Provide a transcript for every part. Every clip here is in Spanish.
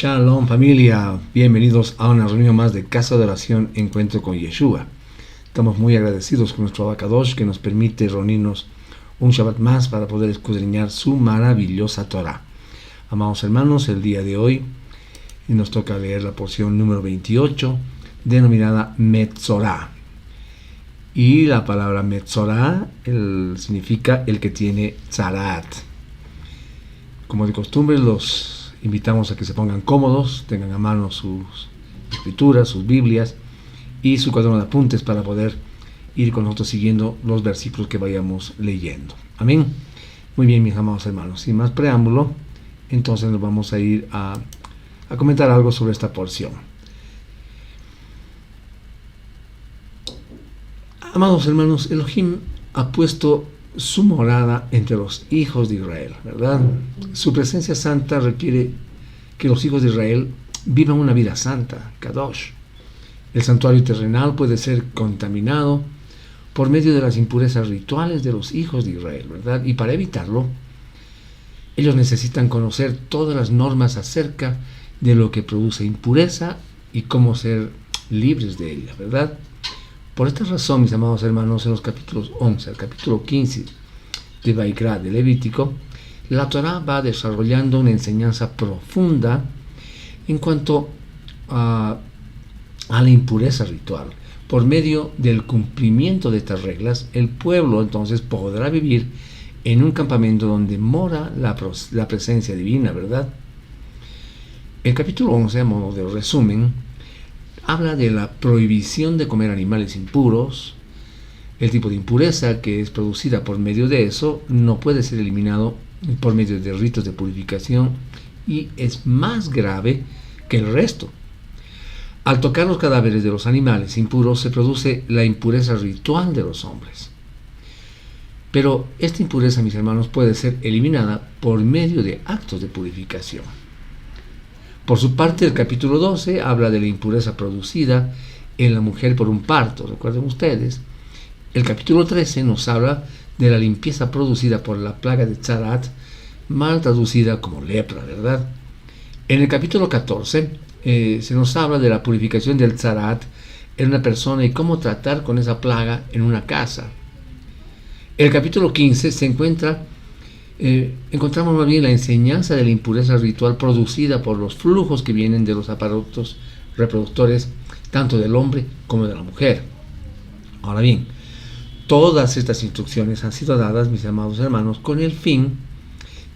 Shalom familia, bienvenidos a una reunión más de Casa de Oración Encuentro con Yeshua. Estamos muy agradecidos con nuestro Abacadosh que nos permite reunirnos un Shabbat más para poder escudriñar su maravillosa Torah. Amados hermanos, el día de hoy nos toca leer la porción número 28 denominada Metzorah. Y la palabra Metzorah significa el que tiene tzarat. Como de costumbre, los invitamos a que se pongan cómodos, tengan a mano sus escrituras, sus Biblias y su cuaderno de apuntes para poder ir con nosotros siguiendo los versículos que vayamos leyendo. Amén. Muy bien, mis amados hermanos. Sin más preámbulo, entonces nos vamos a ir a comentar algo sobre esta porción. Amados hermanos, Elohim ha puesto su morada entre los hijos de Israel, ¿verdad? Su presencia santa requiere que los hijos de Israel vivan una vida santa, Kadosh. El santuario terrenal puede ser contaminado por medio de las impurezas rituales de los hijos de Israel, ¿verdad? Y para evitarlo, ellos necesitan conocer todas las normas acerca de lo que produce impureza y cómo ser libres de ella, ¿verdad? Por esta razón, mis amados hermanos, en los capítulos 11 al capítulo 15 de Vaikra, de Levítico, la Torah va desarrollando una enseñanza profunda en cuanto a la impureza ritual. Por medio del cumplimiento de estas reglas, el pueblo entonces podrá vivir en un campamento donde mora la presencia divina, ¿verdad? El capítulo 11, a modo de resumen, habla de la prohibición de comer animales impuros. El tipo de impureza que es producida por medio de eso no puede ser eliminado por medio de ritos de purificación y es más grave que el resto. Al tocar los cadáveres de los animales impuros se produce la impureza ritual de los hombres. Pero esta impureza, mis hermanos, puede ser eliminada por medio de actos de purificación. Por su parte, el capítulo 12 habla de la impureza producida en la mujer por un parto, recuerden ustedes. El capítulo 13 nos habla de la limpieza producida por la plaga de Tzarat, mal traducida como lepra, ¿verdad? En el capítulo 14 se nos habla de la purificación del Tzarat en una persona y cómo tratar con esa plaga en una casa. En el capítulo 15 encontramos más bien la enseñanza de la impureza ritual producida por los flujos que vienen de los aparatos reproductores tanto del hombre como de la mujer. Ahora bien, todas estas instrucciones han sido dadas, mis amados hermanos, con el fin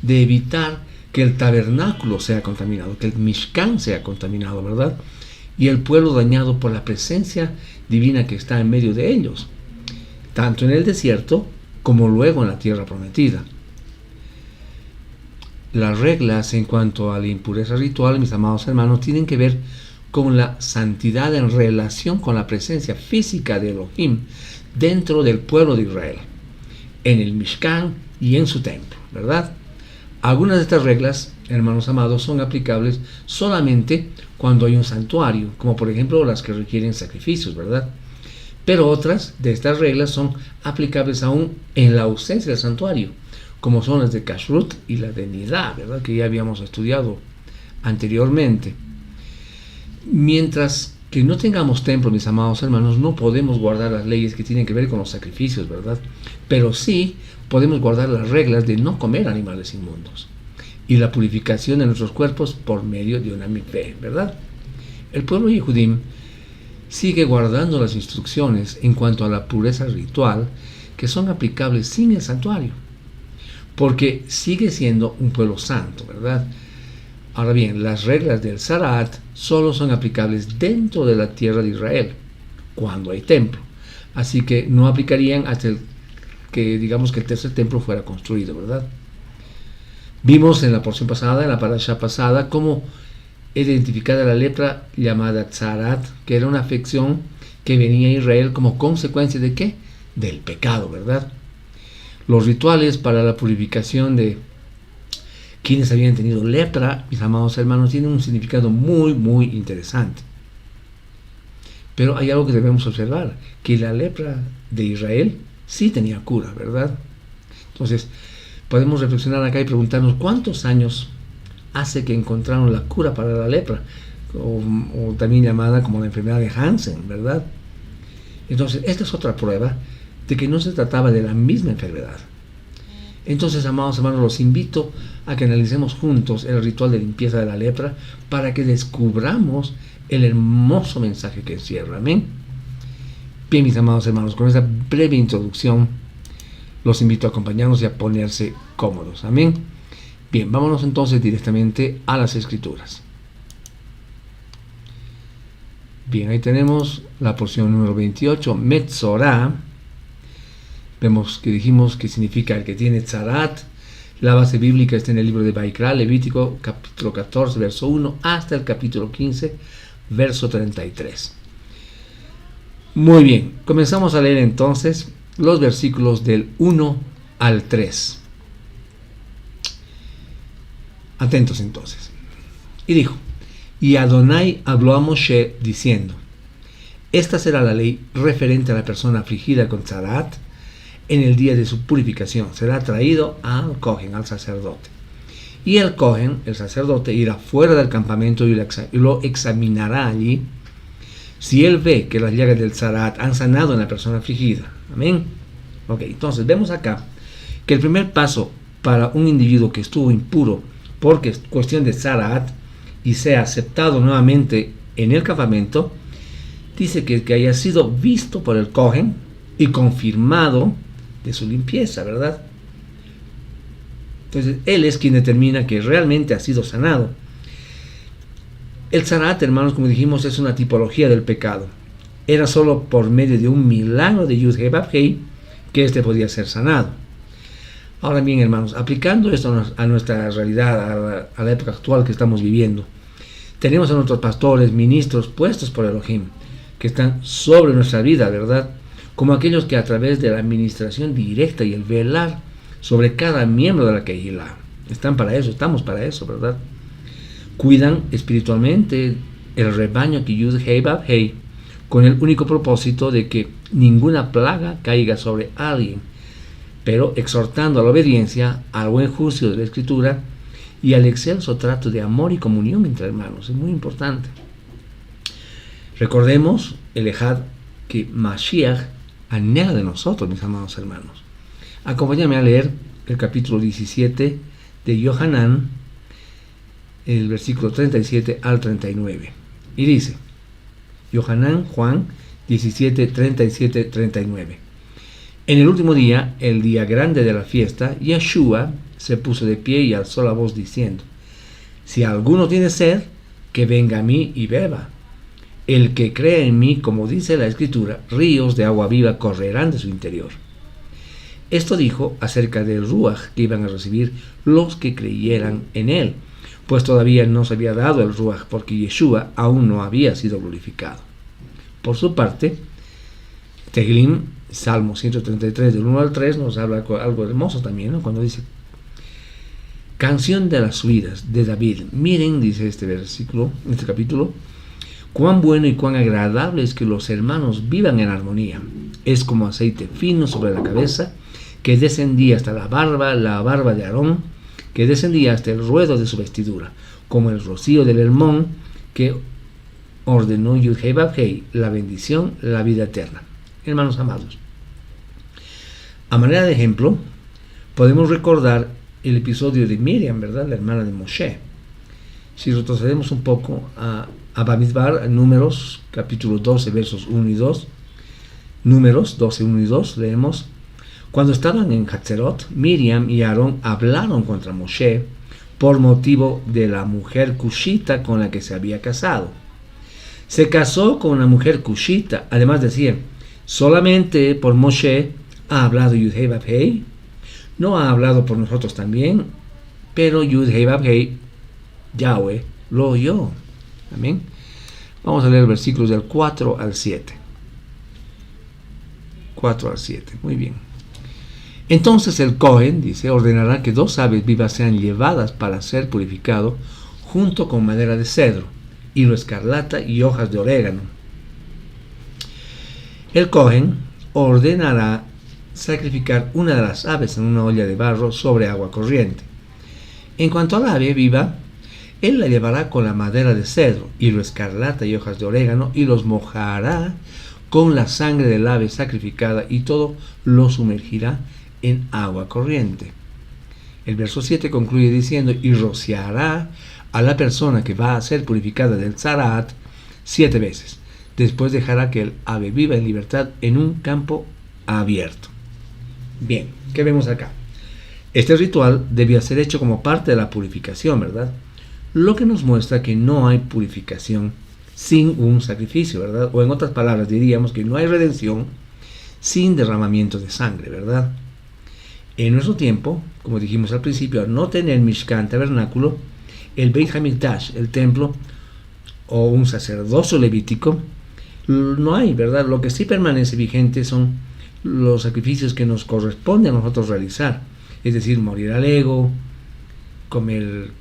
de evitar que el tabernáculo sea contaminado, que el Mishkan sea contaminado, ¿verdad? Y el pueblo dañado por la presencia divina que está en medio de ellos, tanto en el desierto como luego en la tierra prometida. Las reglas en cuanto a la impureza ritual, mis amados hermanos, tienen que ver con la santidad en relación con la presencia física de Elohim dentro del pueblo de Israel, en el Mishkan y en su templo, ¿verdad? Algunas de estas reglas, hermanos amados, son aplicables solamente cuando hay un santuario, como por ejemplo las que requieren sacrificios, ¿verdad? Pero otras de estas reglas son aplicables aún en la ausencia del santuario, como son las de Kashrut y la de Nidá, ¿verdad? Que ya habíamos estudiado anteriormente. Mientras que no tengamos templo, mis amados hermanos, no podemos guardar las leyes que tienen que ver con los sacrificios, ¿verdad? Pero sí podemos guardar las reglas de no comer animales inmundos y la purificación de nuestros cuerpos por medio de una mikveh, ¿verdad? El pueblo Yehudim sigue guardando las instrucciones en cuanto a la pureza ritual que son aplicables sin el santuario, porque sigue siendo un pueblo santo, ¿verdad? Ahora bien, las reglas del Tzarat solo son aplicables dentro de la tierra de Israel, cuando hay templo. Así que no aplicarían hasta que el tercer templo fuera construido, ¿verdad? Vimos en la porción pasada, en la parasha pasada, cómo identificada la lepra llamada Tzarat, que era una afección que venía a Israel como consecuencia ¿de qué? Del pecado, ¿verdad? Los rituales para la purificación de quienes habían tenido lepra, mis amados hermanos, tienen un significado muy, muy interesante. Pero hay algo que debemos observar, que la lepra de Israel sí tenía cura, ¿verdad? Entonces, podemos reflexionar acá y preguntarnos cuántos años hace que encontraron la cura para la lepra, o también llamada como la enfermedad de Hansen, ¿verdad? Entonces, esta es otra prueba de que no se trataba de la misma enfermedad. Entonces, amados hermanos, los invito a que analicemos juntos el ritual de limpieza de la lepra para que descubramos el hermoso mensaje que encierra. Amén. Bien, mis amados hermanos, con esta breve introducción, los invito a acompañarnos y a ponerse cómodos. Amén. Bien, vámonos entonces directamente a las Escrituras. Bien, ahí tenemos la porción número 28, Metzorah. Vemos que dijimos que significa el que tiene tzarat. La base bíblica está en el libro de Vaikra, Levítico, capítulo 14, verso 1, hasta el capítulo 15, verso 33. Muy bien, comenzamos a leer entonces los versículos del 1 al 3. Atentos entonces. Y dijo, y Adonai habló a Moshe diciendo, esta será la ley referente a la persona afligida con tzarat en el día de su purificación. Será traído al Cohen, al sacerdote. Y el Cohen, el sacerdote, irá fuera del campamento y lo examinará allí. Si él ve que las llagas del tzarat han sanado en la persona afligida. Amén. Ok, entonces vemos acá que el primer paso para un individuo que estuvo impuro porque es cuestión de tzarat y sea aceptado nuevamente en el campamento, dice que haya sido visto por el Cohen y confirmado de su limpieza, ¿verdad? Entonces, él es quien determina que realmente ha sido sanado. El tzarat, hermanos, como dijimos, es una tipología del pecado. Era solo por medio de un milagro de Yud-Heh Vav-Heh que éste podía ser sanado. Ahora bien, hermanos, aplicando esto a nuestra realidad, a la época actual que estamos viviendo, tenemos a nuestros pastores, ministros puestos por Elohim, que están sobre nuestra vida, ¿verdad? Como aquellos que a través de la administración directa y el velar sobre cada miembro de la Kehilá, estamos para eso, ¿verdad? Cuidan espiritualmente el rebaño que Yud-Heh Vav-Heh, con el único propósito de que ninguna plaga caiga sobre alguien, pero exhortando a la obediencia, al buen juicio de la Escritura y al excelso trato de amor y comunión entre hermanos. Es muy importante. Recordemos el ejad que Mashiach anhela de nosotros, mis amados hermanos. Acompáñame a leer el capítulo 17 de Yohanan, el versículo 37 al 39. Y dice, Yohanan, Juan 17, 37, 39. En el último día, el día grande de la fiesta, Yeshua se puso de pie y alzó la voz diciendo, si alguno tiene sed, que venga a mí y beba. El que cree en mí, como dice la Escritura, ríos de agua viva correrán de su interior. Esto dijo acerca del Ruach que iban a recibir los que creyeran en él, pues todavía no se había dado el Ruach, porque Yeshua aún no había sido glorificado. Por su parte, Tehillim, Salmo 133, del 1 al 3, nos habla algo hermoso también, ¿no? Cuando dice, canción de las subidas de David. Miren, dice este versículo, este capítulo, cuán bueno y cuán agradable es que los hermanos vivan en armonía. Es como aceite fino sobre la cabeza, que descendía hasta la barba de Aarón, que descendía hasta el ruedo de su vestidura, como el rocío del Hermón, que ordenó Yud-Heh Vav-Heh, la bendición, la vida eterna. Hermanos amados, a manera de ejemplo, podemos recordar el episodio de Miriam, ¿verdad? La hermana de Moshe. Si retrocedemos un poco a Bamidbar, Números, capítulo 12, versos 1 y 2, Números 12, 1 y 2, leemos, cuando estaban en Hatzerot, Miriam y Aarón hablaron contra Moshe por motivo de la mujer cushita con la que se había casado. Se casó con una mujer cushita, además decían, solamente por Moshe ha hablado Yud-Heh Vav-Heh, no ha hablado por nosotros también, pero Yud-Heh Vav-Heh, Yahweh, lo oyó. Amén. Vamos a leer versículos del 4 al 7. 4 al 7, muy bien. Entonces el Cohen, dice, ordenará que 2 aves vivas sean llevadas para ser purificado, junto con madera de cedro, hilo escarlata y hojas de orégano. El Cohen ordenará sacrificar una de las aves en una olla de barro sobre agua corriente. En cuanto a la ave viva, Él la llevará con la madera de cedro, hilo escarlata y hojas de orégano, y los mojará con la sangre del ave sacrificada, y todo lo sumergirá en agua corriente. El verso 7 concluye diciendo, y rociará a la persona que va a ser purificada del Tzaraat 7 veces. Después dejará que el ave viva en libertad en un campo abierto. Bien, ¿qué vemos acá? Este ritual debía ser hecho como parte de la purificación, ¿verdad? Lo que nos muestra que no hay purificación sin un sacrificio, ¿verdad? O en otras palabras diríamos que no hay redención sin derramamiento de sangre, ¿verdad? En nuestro tiempo, como dijimos al principio, al no tener Mishkan, tabernáculo, el Beit HaMikdash, el templo, o un sacerdocio levítico, no hay, ¿verdad? Lo que sí permanece vigente son los sacrificios que nos corresponde a nosotros realizar, es decir, morir al ego, comer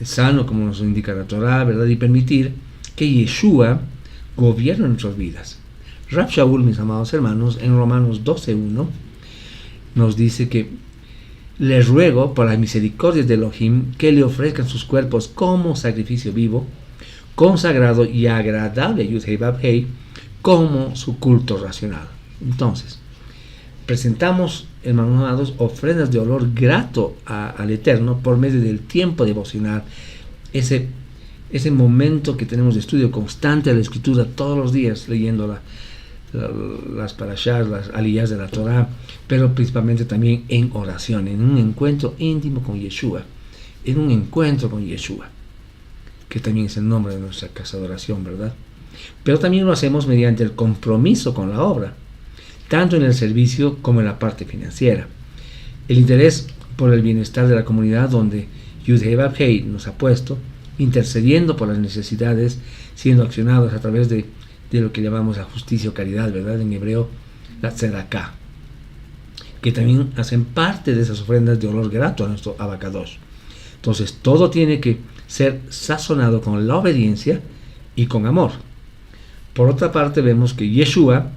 sano como nos indica la Torah, ¿verdad? Y permitir que Yeshua gobierne nuestras vidas. Rav Shaul, mis amados hermanos, en Romanos 12:1 nos dice que les ruego por las misericordias de Elohim que le ofrezcan sus cuerpos como sacrificio vivo, consagrado y agradable a Yud-Hei Vav-Hei, como su culto racional. Entonces, presentamos, hermanos amados, ofrendas de olor grato al Eterno por medio del tiempo devocional, ese momento que tenemos de estudio constante de la Escritura todos los días, leyendo las parashas, las aliyahs de la Torah, pero principalmente también en oración, en un encuentro íntimo con Yeshua, que también es el nombre de nuestra casa de oración, ¿verdad? Pero también lo hacemos mediante el compromiso con la obra, tanto en el servicio como en la parte financiera. El interés por el bienestar de la comunidad donde Yud-Hei Vav-Hei nos ha puesto, intercediendo por las necesidades, siendo accionados a través de lo que llamamos la justicia o caridad, ¿verdad? En hebreo, la tzedakah, que también hacen parte de esas ofrendas de olor grato a nuestro abacadosh. Entonces, todo tiene que ser sazonado con la obediencia y con amor. Por otra parte, vemos que Yeshua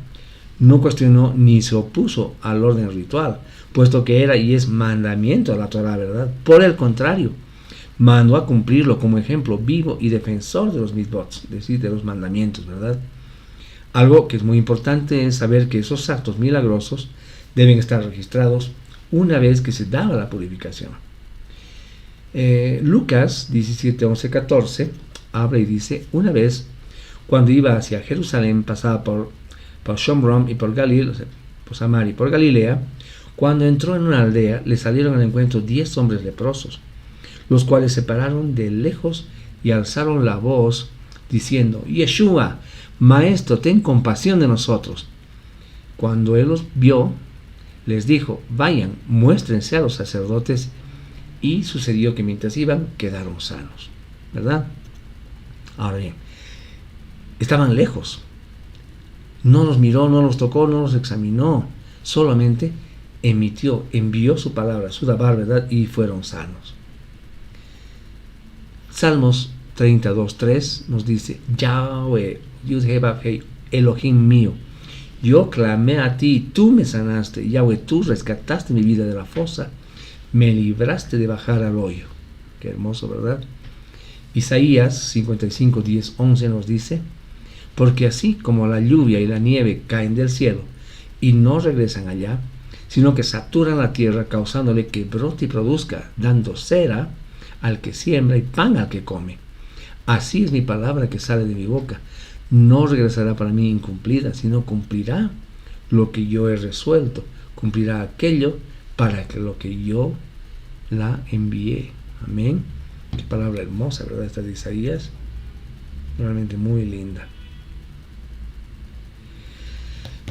no cuestionó ni se opuso al orden ritual, puesto que era y es mandamiento de la Torah, ¿verdad? Por el contrario, mandó a cumplirlo como ejemplo vivo y defensor de los mitzvot, es decir, de los mandamientos, ¿verdad? Algo que es muy importante es saber que esos actos milagrosos deben estar registrados una vez que se daba la purificación. Lucas 17, 11, 14 habla y dice, una vez cuando iba hacia Jerusalén, pasaba por Shomron y por Galil, o sea, por Samaria y por Galilea, cuando entró en una aldea, le salieron al encuentro 10 hombres leprosos, los cuales se pararon de lejos y alzaron la voz, diciendo, Yeshua, Maestro, ten compasión de nosotros. Cuando él los vio, les dijo, vayan, muéstrense a los sacerdotes, y sucedió que mientras iban, quedaron sanos, ¿verdad? Ahora bien, estaban lejos, no los miró, no los tocó, no los examinó, solamente envió su palabra, su dabar, ¿verdad? Y fueron sanos. Salmos 32:3 nos dice, Yahweh, Yud-Hei Vav-Hei, Elohim mío, yo clamé a ti y tú me sanaste. Yahweh, tú rescataste mi vida de la fosa, me libraste de bajar al hoyo. Qué hermoso, ¿verdad? Isaías 55, 10, 11 nos dice, porque así como la lluvia y la nieve caen del cielo y no regresan allá, sino que saturan la tierra causándole que brote y produzca, dando cera al que siembra y pan al que come. Así es mi palabra que sale de mi boca. No regresará para mí incumplida, sino cumplirá lo que yo he resuelto. Cumplirá aquello para lo que yo la envié. Amén. Qué palabra hermosa, ¿verdad? Esta de Isaías. Realmente muy linda.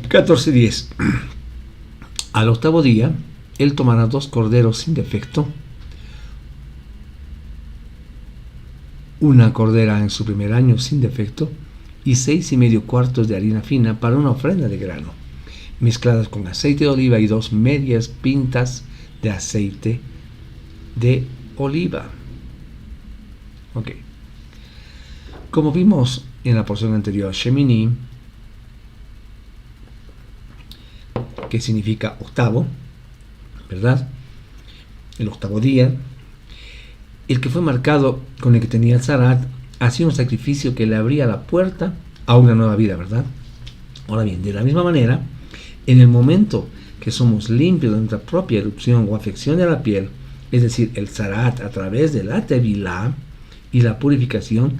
14:10. Al octavo día, él tomará 2 corderos sin defecto, una cordera en su primer año sin defecto, y 6,5 cuartos de harina fina para una ofrenda de grano, mezcladas con aceite de oliva, y 2 medias pintas de aceite de oliva. Ok. Como vimos en la porción anterior, Shemini, que significa octavo, ¿verdad? El octavo día. el que fue marcado con el que tenía el Zarat hacía un sacrificio que le abría la puerta a una nueva vida, ¿verdad? Ahora bien, de la misma manera, en el momento que somos limpios de nuestra propia erupción o afección de la piel, es decir, el Zarat a través de la Tevilá y la purificación,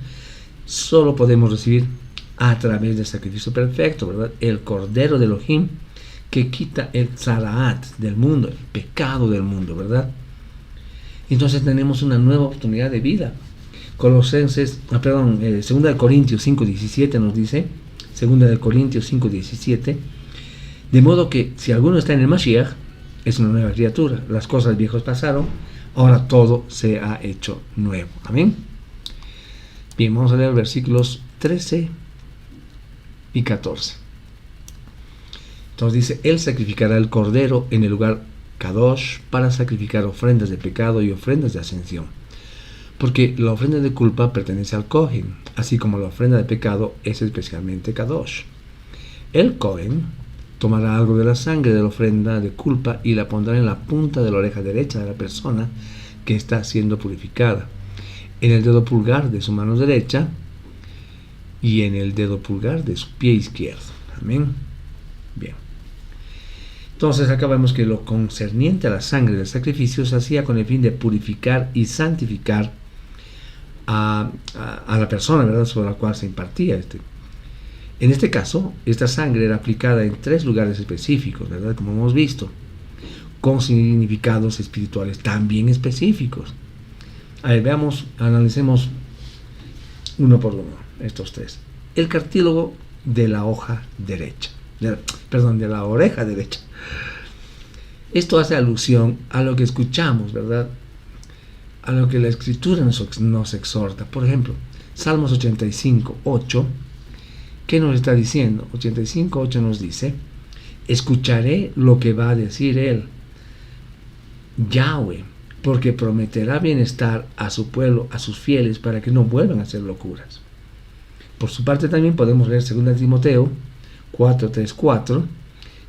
solo podemos recibir a través del sacrificio perfecto, ¿verdad? El Cordero de Elohim que quita el Zarat del mundo, el pecado del mundo, ¿verdad? Entonces tenemos una nueva oportunidad de vida. Colosenses, 2 de Corintios 5:17 nos dice, 2 de Corintios 5:17, de modo que si alguno está en el Mashiach, es una nueva criatura. Las cosas viejas pasaron, ahora todo se ha hecho nuevo. Amén. Bien, vamos a leer versículos 13 y 14. Entonces dice, él sacrificará el cordero en el lugar Kadosh para sacrificar ofrendas de pecado y ofrendas de ascensión. Porque la ofrenda de culpa pertenece al Kohen, así como la ofrenda de pecado es especialmente Kadosh. El Kohen tomará algo de la sangre de la ofrenda de culpa y la pondrá en la punta de la oreja derecha de la persona que está siendo purificada, en el dedo pulgar de su mano derecha y en el dedo pulgar de su pie izquierdo. Amén. Bien. Entonces acá vemos que lo concerniente a la sangre del sacrificio se hacía con el fin de purificar y santificar a la persona, ¿verdad?, sobre la cual se impartía En este caso, esta sangre era aplicada en 3 lugares específicos, ¿verdad?, como hemos visto, con significados espirituales también específicos. A ver, analicemos uno por uno estos 3. El cartílago de la hoja derecha, de la oreja derecha. Esto hace alusión a lo que escuchamos, ¿verdad?, a lo que la Escritura nos exhorta. Por ejemplo, Salmos 85:8, ¿qué nos está diciendo? 85:8 nos dice, escucharé lo que va a decir él, Yahweh, porque prometerá bienestar a su pueblo, a sus fieles, para que no vuelvan a hacer locuras. Por su parte también podemos leer 2 Timoteo 4:3-4,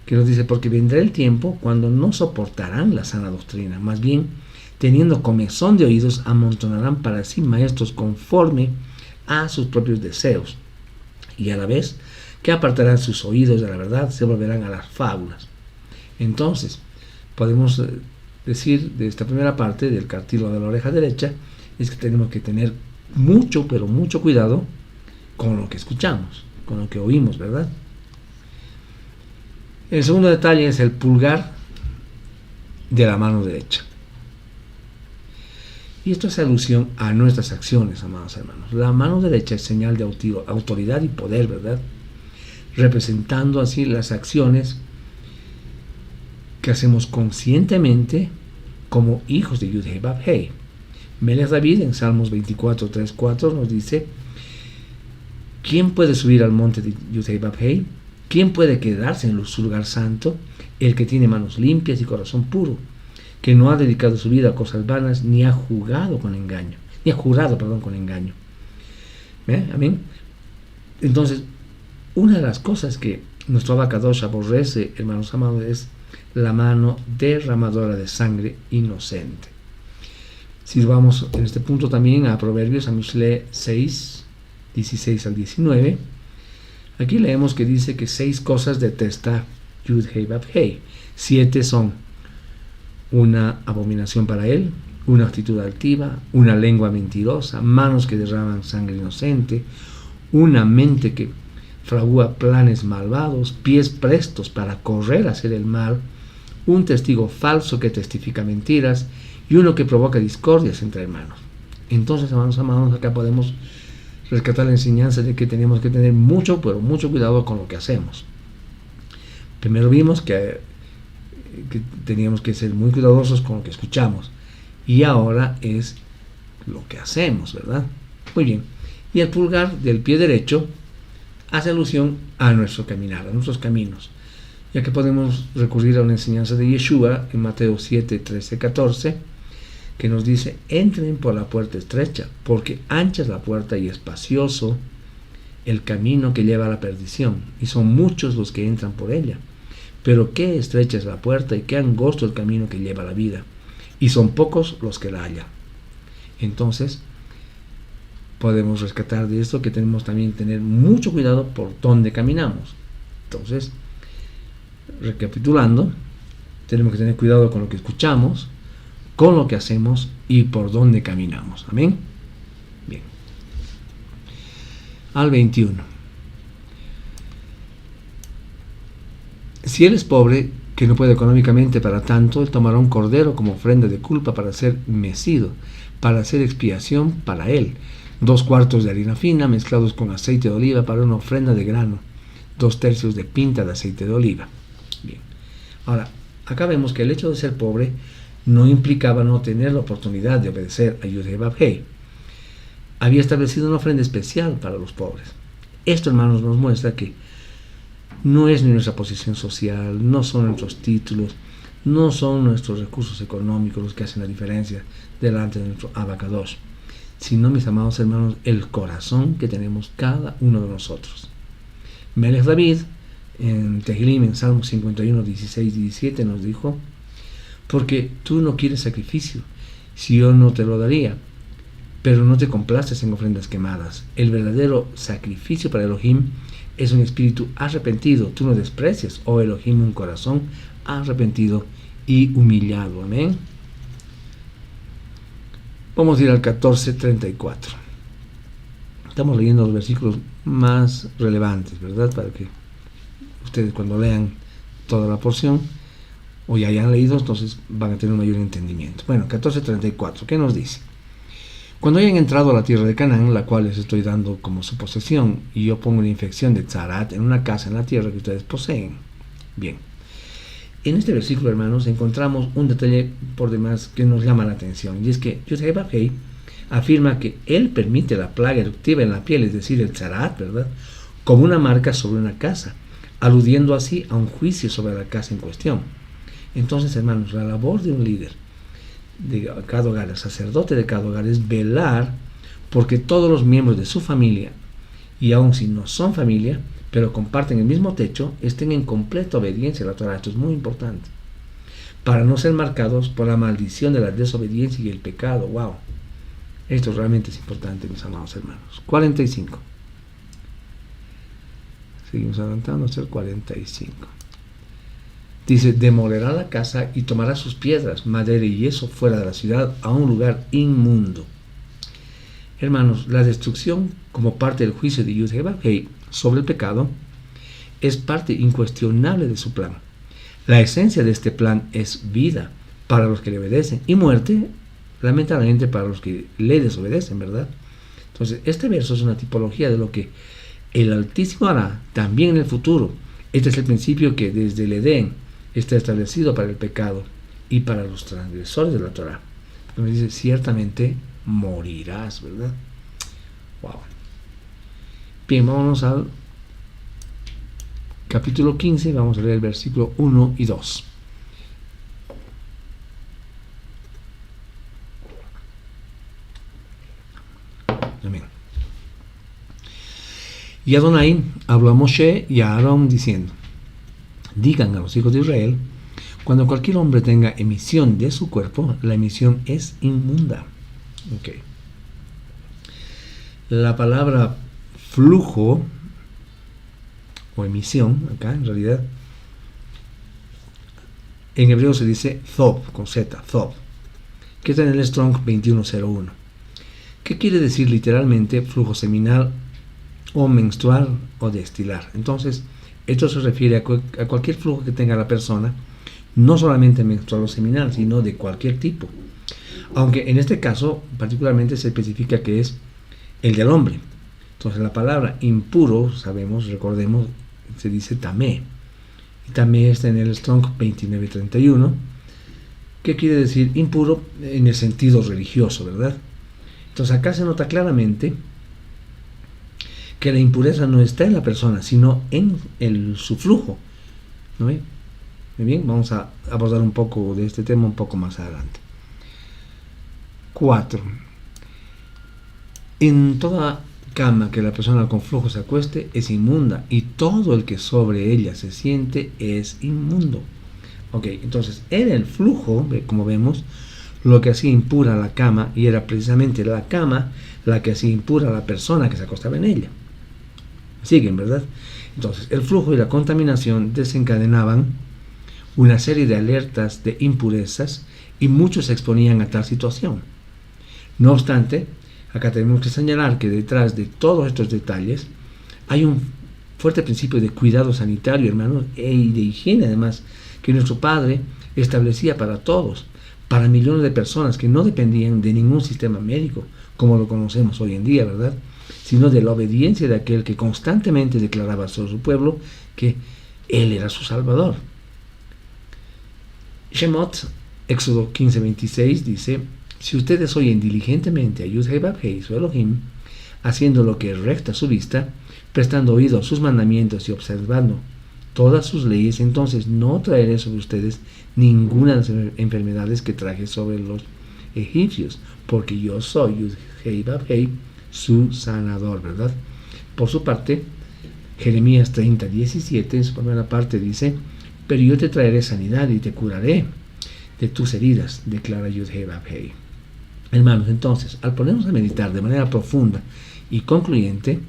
que nos dice, porque vendrá el tiempo cuando no soportarán la sana doctrina, más bien, teniendo comezón de oídos, amontonarán para sí maestros conforme a sus propios deseos, y a la vez que apartarán sus oídos de la verdad, se volverán a las fábulas. Entonces, podemos decir de esta primera parte del cartílago de la oreja derecha, es que tenemos que tener mucho, pero mucho cuidado con lo que escuchamos, con lo que oímos, ¿verdad? El segundo detalle es el pulgar de la mano derecha. Y esto hace alusión a nuestras acciones, amados hermanos. La mano derecha es señal de autoridad y poder, ¿verdad?, representando así las acciones que hacemos conscientemente como hijos de Yud-Heh Vav-Heh. Melech David en Salmos 24:3-4 nos dice, ¿quién puede subir al monte de Yud-Heh Vav-Heh? ¿Quién puede quedarse en su lugar santo? El que tiene manos limpias y corazón puro, que no ha dedicado su vida a cosas vanas, ni ha jurado con engaño. Amén. Entonces, una de las cosas que nuestro Abacadosh aborrece, hermanos amados, es la mano derramadora de sangre inocente. Si vamos en este punto también a Proverbios, a Mishle 6:16-19, aquí leemos que dice que 6 cosas detesta Yud-Heh Vav-Heh. 7 son una abominación para él, una actitud altiva, una lengua mentirosa, manos que derraman sangre inocente, una mente que fragua planes malvados, pies prestos para correr a hacer el mal, un testigo falso que testifica mentiras y uno que provoca discordias entre hermanos. Entonces, hermanos amados, acá podemos rescatar la enseñanza de que tenemos que tener mucho, pero mucho cuidado con lo que hacemos. Primero vimos que teníamos que ser muy cuidadosos con lo que escuchamos, y ahora es lo que hacemos, ¿verdad? Muy bien. Y el pulgar del pie derecho hace alusión a nuestro caminar, a nuestros caminos, ya que podemos recurrir a una enseñanza de Yeshua en Mateo 7:13-14, que nos dice, entren por la puerta estrecha, porque ancha es la puerta y espacioso el camino que lleva a la perdición, y son muchos los que entran por ella. Pero qué estrecha es la puerta y qué angosto el camino que lleva a la vida, y son pocos los que la hallan. Entonces, podemos rescatar de esto que tenemos también que tener mucho cuidado por dónde caminamos. Entonces, recapitulando, tenemos que tener cuidado con lo que escuchamos, con lo que hacemos y por dónde caminamos. Amén. Bien. Al 21. Si él es pobre, que no puede económicamente para tanto, él tomará un cordero como ofrenda de culpa para ser mecido, para hacer expiación para él. 2 cuartos de harina fina mezclados con aceite de oliva para una ofrenda de grano. 2/3 de pinta de aceite de oliva. Bien. Ahora, acá vemos que el hecho de ser pobre no implicaba no tener la oportunidad de obedecer a Yud-Heh-Vav-Heh. Había establecido una ofrenda especial para los pobres. Esto, hermanos, nos muestra que no es ni nuestra posición social, no son nuestros títulos, no son nuestros recursos económicos los que hacen la diferencia delante de nuestro Abacadosh, sino, mis amados hermanos, el corazón que tenemos cada uno de nosotros. Melech David, en Tehilim, en Salmos 51, 16 y 17, nos dijo: porque tú no quieres sacrificio, si yo no te lo daría, pero no te complaces en ofrendas quemadas. El verdadero sacrificio para Elohim es un espíritu arrepentido. Tú no desprecias, oh Elohim, un corazón arrepentido y humillado. Amén. Vamos a ir al 14:34. Estamos leyendo los versículos más relevantes, ¿verdad? Para que ustedes, cuando lean toda la porción, o ya hayan leído, entonces van a tener un mayor entendimiento. Bueno, 14:34, ¿qué nos dice? Cuando hayan entrado a la tierra de Canaán, la cual les estoy dando como su posesión, y yo pongo una infección de tzarat en una casa en la tierra que ustedes poseen. Bien, en este versículo, hermanos, encontramos un detalle por demás que nos llama la atención, y es que Yud-Heh-Vav-Heh afirma que él permite la plaga eruptiva en la piel, es decir, el tzarat, ¿verdad?, como una marca sobre una casa, aludiendo así a un juicio sobre la casa en cuestión. Entonces, hermanos, la labor de un líder de cada hogar, el sacerdote de cada hogar, es velar porque todos los miembros de su familia, y aun si no son familia, pero comparten el mismo techo, estén en completa obediencia a la Torah. Esto es muy importante, para no ser marcados por la maldición de la desobediencia y el pecado. Wow, esto realmente es importante, mis amados hermanos. 45. Seguimos adelantando hasta el 45. Dice: demolerá la casa y tomará sus piedras, madera y yeso fuera de la ciudad a un lugar inmundo. Hermanos, la destrucción como parte del juicio de Yud-Heh-Vav-Heh sobre el pecado es parte incuestionable de su plan. La esencia de este plan es vida para los que le obedecen y muerte, lamentablemente, para los que le desobedecen, ¿verdad? Entonces, este verso es una tipología de lo que el Altísimo hará también en el futuro. Este es el principio que desde el Edén está establecido para el pecado y para los transgresores de la Torah. Nos dice: ciertamente morirás, ¿verdad? Wow. Bien, vámonos al capítulo 15, vamos a leer el versículo 1 y 2. Amén. Y Adonai habló a Moshe y a Aarón diciendo: digan a los hijos de Israel, cuando cualquier hombre tenga emisión de su cuerpo, la emisión es inmunda. Okay. La palabra flujo o emisión, acá en realidad, en hebreo se dice thob, con Z, thob, que está en el Strong 2101. ¿Qué quiere decir literalmente flujo seminal o menstrual o destilar? Entonces, esto se refiere a cualquier flujo que tenga la persona, no solamente menstrual o seminal, sino de cualquier tipo. Aunque en este caso particularmente se especifica que es el del hombre. Entonces la palabra impuro, sabemos, recordemos, se dice tamé. Y tamé está en el Strong 2931, que quiere decir impuro en el sentido religioso, ¿verdad? Entonces acá se nota claramente que la impureza no está en la persona, sino en su flujo. ¿No ven? Muy bien, vamos a abordar un poco de este tema un poco más adelante. 4. En toda cama que la persona con flujo se acueste es inmunda, y todo el que sobre ella se siente es inmundo. Ok, entonces en el flujo, como vemos, lo que hacía impura la cama, y era precisamente la cama la que hacía impura a la persona que se acostaba en ella. Siguen, ¿verdad? Entonces, el flujo y la contaminación desencadenaban una serie de alertas de impurezas y muchos se exponían a tal situación. No obstante, acá tenemos que señalar que detrás de todos estos detalles hay un fuerte principio de cuidado sanitario, hermanos, y de higiene, además, que nuestro Padre establecía para todos, para millones de personas que no dependían de ningún sistema médico, como lo conocemos hoy en día, ¿verdad?, sino de la obediencia de aquel que constantemente declaraba sobre su pueblo que Él era su Salvador. Shemot, Éxodo 15:26, dice: si ustedes oyen diligentemente a Yud-Heh-Vav-Heh, su Elohim, haciendo lo que es recto a su vista, prestando oído a sus mandamientos y observando todas sus leyes, entonces no traeré sobre ustedes ninguna de las enfermedades que traje sobre los egipcios, porque yo soy Yud-Heh-Vav-Heh, su sanador, ¿verdad? Por su parte, Jeremías 30:17, en su primera parte dice: pero yo te traeré sanidad y te curaré de tus heridas, declara Yud-Heh-Vav-Heh. Hermanos, entonces, al ponernos a meditar de manera profunda y concluyente,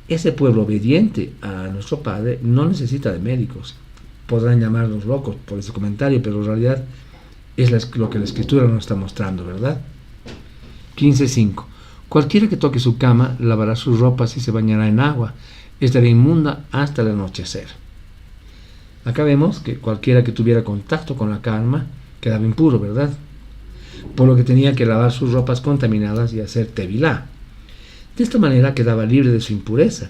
ese pueblo obediente a nuestro Padre no necesita de médicos. Podrán llamarnos locos por ese comentario, pero en realidad es lo que la Escritura nos está mostrando, ¿verdad? 15:5. Cualquiera que toque su cama lavará sus ropas y se bañará en agua, estará inmunda hasta el anochecer. Acá vemos que cualquiera que tuviera contacto con la cama quedaba impuro, ¿verdad? Por lo que tenía que lavar sus ropas contaminadas y hacer tevilá. De esta manera quedaba libre de su impureza.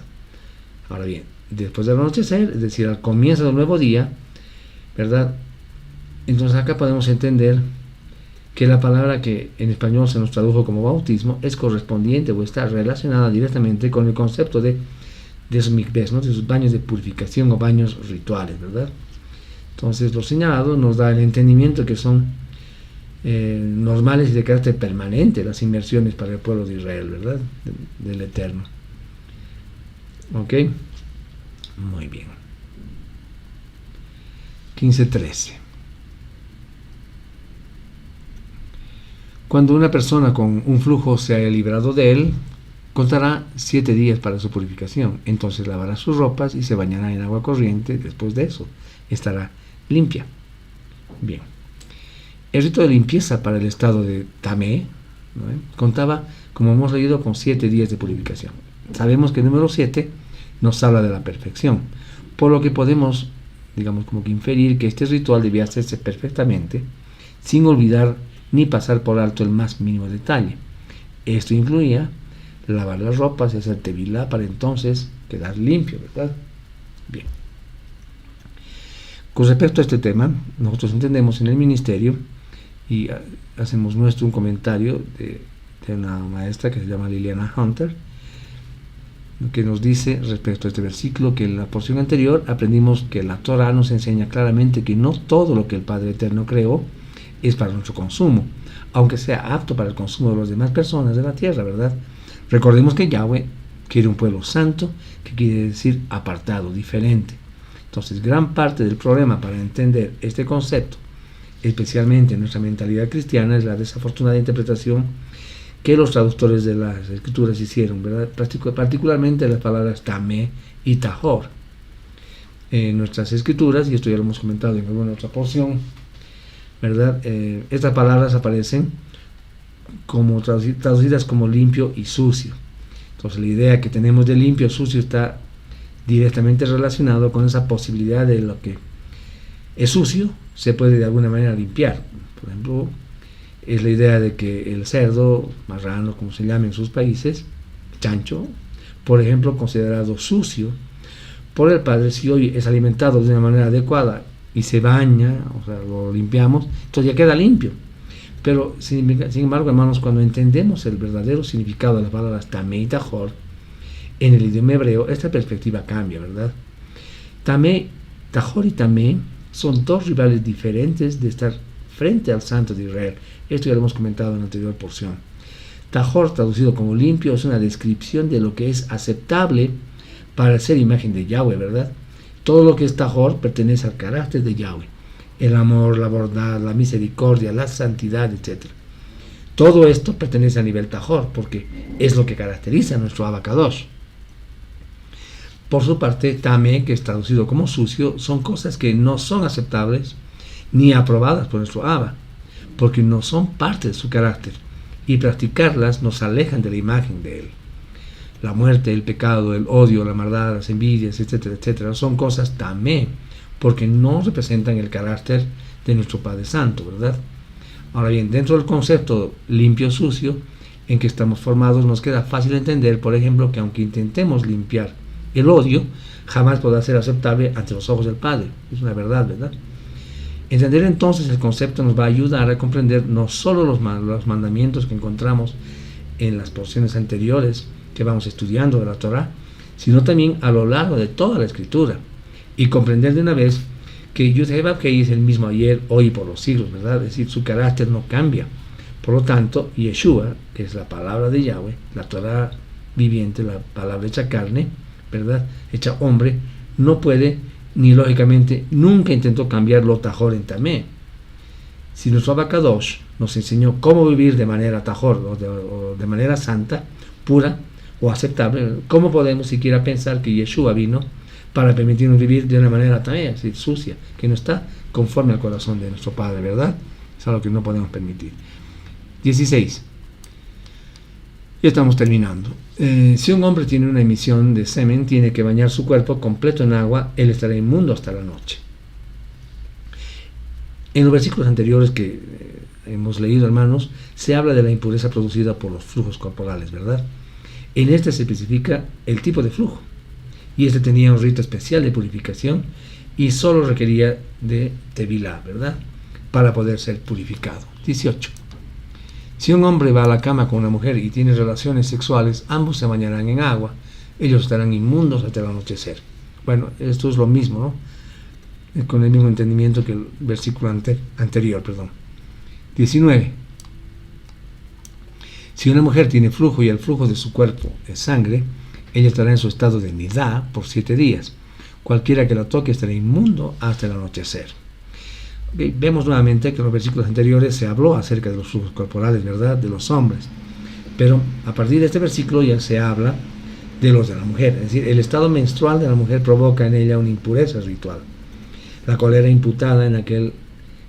Ahora bien, después del anochecer, es decir, al comienzo del nuevo día, ¿verdad? Entonces acá podemos entender que la palabra que en español se nos tradujo como bautismo es correspondiente o está relacionada directamente con el concepto de esos mikvés, ¿no?, de sus baños de purificación o baños rituales, ¿verdad? Entonces, lo señalado nos da el entendimiento que son normales y de carácter permanente las inmersiones para el pueblo de Israel, ¿verdad?, del Eterno. ¿Ok? Muy bien. 15:13. Cuando una persona con un flujo se haya librado de él, contará 7 días para su purificación. Entonces lavará sus ropas y se bañará en agua corriente. Después de eso estará limpia. Bien. El rito de limpieza para el estado de Tamé, ¿no?, contaba, como hemos leído, con 7 días de purificación. Sabemos que el número 7 nos habla de la perfección, por lo que podemos, digamos, como que inferir que este ritual debía hacerse perfectamente, sin olvidar ni pasar por alto el más mínimo detalle. Esto incluía lavar las ropas y hacer tevilá para entonces quedar limpio, ¿verdad? Bien. Con respecto a este tema, nosotros entendemos en el ministerio y hacemos nuestro un comentario de una maestra que se llama Liliana Hunter, que nos dice respecto a este versículo que en la porción anterior aprendimos que la Torah nos enseña claramente que no todo lo que el Padre Eterno creó es para nuestro consumo, aunque sea apto para el consumo de las demás personas de la tierra, ¿verdad? Recordemos que Yahweh quiere un pueblo santo, que quiere decir apartado, diferente. Entonces, gran parte del problema para entender este concepto, especialmente en nuestra mentalidad cristiana, es la desafortunada interpretación que los traductores de las Escrituras hicieron, ¿verdad? Particularmente las palabras tamé y tahor. En nuestras Escrituras, y esto ya lo hemos comentado en alguna otra porción, ¿verdad? Estas palabras aparecen como traducidas como limpio y sucio. Entonces la idea que tenemos de limpio y sucio está directamente relacionado con esa posibilidad de lo que es sucio se puede de alguna manera limpiar. Por ejemplo, es la idea de que el cerdo, marrano, como se llama en sus países, chancho, por ejemplo, considerado sucio por el Padre, si hoy es alimentado de una manera adecuada y se baña, o sea, lo limpiamos, entonces ya queda limpio. Pero, sin embargo, hermanos, cuando entendemos el verdadero significado de las palabras tamé y tahor en el idioma hebreo, esta perspectiva cambia, ¿verdad? Tahor y tamé son dos rivales diferentes de estar frente al Santo de Israel. Esto ya lo hemos comentado en la anterior porción. Tahor, traducido como limpio, es una descripción de lo que es aceptable para ser imagen de Yahweh, ¿verdad? Todo lo que es tahor pertenece al carácter de Yahweh. el amor, la bondad, la misericordia, la santidad, etc. Todo esto pertenece a nivel Tahor, porque es lo que caracteriza a nuestro Abacadosh. Por su parte, Tamé, que es traducido como sucio, son cosas que no son aceptables ni aprobadas por nuestro Abba, porque no son parte de su carácter, y practicarlas nos alejan de la imagen de él. La muerte, el pecado, el odio, la maldad, las envidias, etcétera, etcétera, son cosas Tamé, porque no representan el carácter de nuestro Padre Santo, ¿verdad? Ahora bien, dentro del concepto limpio-sucio en que estamos formados, nos queda fácil entender, por ejemplo, que aunque intentemos limpiar el odio, jamás podrá ser aceptable ante los ojos del Padre. Es una verdad, ¿verdad? Entender entonces el concepto nos va a ayudar a comprender no solo los mandamientos que encontramos en las porciones anteriores que vamos estudiando de la Torá, sino también a lo largo de toda la Escritura, y comprender de una vez que Yud-Heh-Vav-Heh es el mismo ayer, hoy y por los siglos, ¿verdad? Es decir, su carácter no cambia. Por lo tanto, Yeshua, que es la palabra de Yahweh, la Torá viviente, la palabra hecha carne, ¿verdad? Hecha hombre, no puede, ni lógicamente, nunca intentó cambiar lo Tahor en Tamé. Si nuestro Abacadosh nos enseñó cómo vivir de manera Tahor, o de manera santa, pura o aceptable, ¿cómo podemos siquiera pensar que Yeshua vino para permitirnos vivir de una manera Tamé, es decir, sucia, que no está conforme al corazón de nuestro Padre, ¿verdad? Es algo que no podemos permitir. 16. Ya estamos terminando. Si un hombre tiene una emisión de semen, tiene que bañar su cuerpo completo en agua, él estará inmundo hasta la noche. En los versículos anteriores que hemos leído, hermanos, se habla de la impureza producida por los flujos corporales, ¿verdad? En este se especifica el tipo de flujo, y este tenía un rito especial de purificación y solo requería de tevilá, ¿verdad?, para poder ser purificado. 18. Si un hombre va a la cama con una mujer y tiene relaciones sexuales, ambos se bañarán en agua, ellos estarán inmundos hasta el anochecer. Bueno, esto es lo mismo, ¿no? Con el mismo entendimiento que el versículo anterior. 19. Si una mujer tiene flujo y el flujo de su cuerpo es sangre, ella estará en su estado de nidá por 7 días. Cualquiera que la toque estará inmundo hasta el anochecer. Vemos nuevamente que en los versículos anteriores se habló acerca de los flujos corporales, ¿verdad?, de los hombres. Pero a partir de este versículo ya se habla de los de la mujer. Es decir, el estado menstrual de la mujer provoca en ella una impureza ritual, la cual era imputada en aquel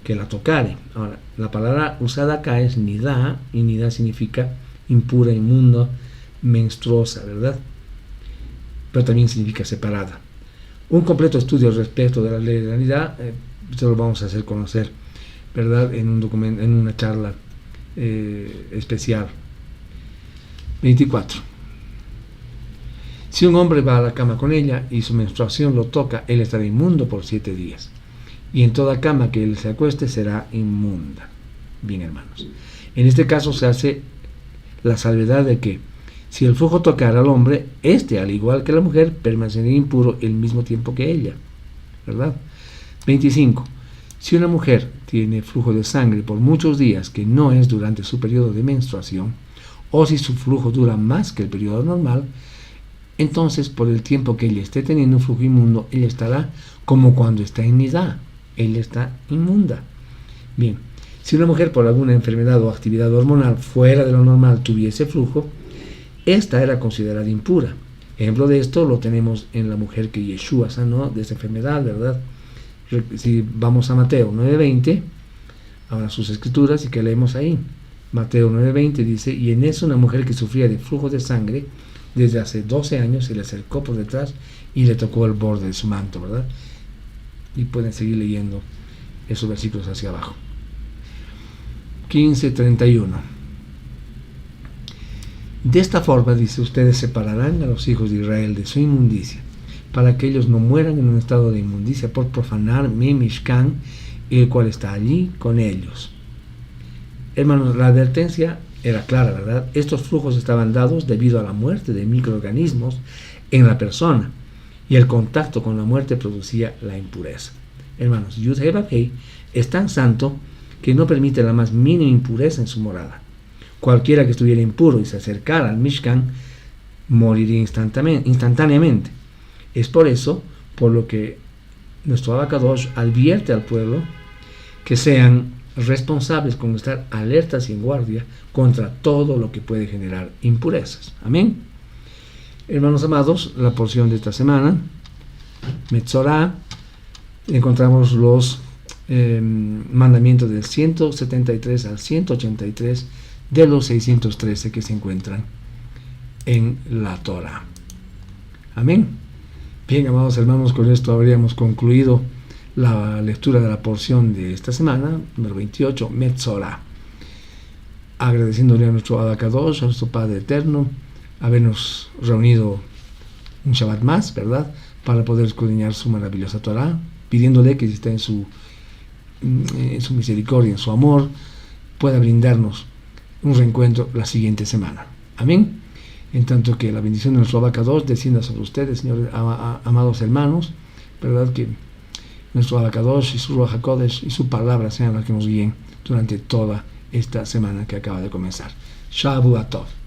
que la tocare. Ahora, la palabra usada acá es nidá, y nidá significa impura, inmunda, menstruosa, ¿verdad? Pero también significa separada. Un completo estudio respecto de la ley de la nidá se lo vamos a hacer conocer, ¿verdad?, en un documento, en una charla especial. 24. Si un hombre va a la cama con ella y su menstruación lo toca, él estará inmundo por 7 días. Y en toda cama que él se acueste será inmunda. Bien, hermanos. En este caso se hace la salvedad de que si el flujo tocara al hombre, este, al igual que la mujer, permanecería impuro el mismo tiempo que ella, ¿verdad? 25. Si una mujer tiene flujo de sangre por muchos días, que no es durante su periodo de menstruación, o si su flujo dura más que el periodo normal, entonces por el tiempo que ella esté teniendo un flujo inmundo, ella estará como cuando está en nidá, ella está inmunda. Bien, si una mujer por alguna enfermedad o actividad hormonal fuera de lo normal tuviese flujo, esta era considerada impura. Ejemplo de esto lo tenemos en la mujer que Yeshua sanó de esa enfermedad, ¿verdad? Si vamos a Mateo 9:20, ahora sus escrituras, y que leemos ahí. Mateo 9:20 dice: y en eso una mujer que sufría de flujo de sangre desde hace 12 años se le acercó por detrás y le tocó el borde de su manto, ¿verdad? Y pueden seguir leyendo esos versículos hacia abajo. 15:31. De esta forma, dice, ustedes separarán a los hijos de Israel de su inmundicia, para que ellos no mueran en un estado de inmundicia por profanar mi Mishkan, el cual está allí con ellos. Hermanos, la advertencia era clara, ¿verdad? Estos flujos estaban dados debido a la muerte de microorganismos en la persona, y el contacto con la muerte producía la impureza. Hermanos, Yud-Heh-Vav-Heh es tan santo que no permite la más mínima impureza en su morada. Cualquiera que estuviera impuro y se acercara al Mishkan moriría instantáneamente. Es por eso por lo que nuestro Abacadosh advierte al pueblo que sean responsables con estar alertas y en guardia contra todo lo que puede generar impurezas. Amén. Hermanos amados, la porción de esta semana, Metzorah, encontramos los mandamientos del 173 al 183 de los 613 que se encuentran en la Torah. Amén. Bien, amados hermanos, con esto habríamos concluido la lectura de la porción de esta semana, número 28, Metzorah. Agradeciéndole a nuestro Abacadosh, a nuestro Padre Eterno, habernos reunido un Shabbat más, ¿verdad?, para poder escudriñar su maravillosa Torah, pidiéndole que si está en su misericordia, en su amor, pueda brindarnos un reencuentro la siguiente semana. Amén. En tanto que la bendición de nuestro Abacadosh descienda sobre ustedes, señores, amados hermanos, ¿verdad?, que nuestro Abacadosh y su Ruach HaKodesh y su palabra sean las que nos guíen durante toda esta semana que acaba de comenzar. Shavuot Tov.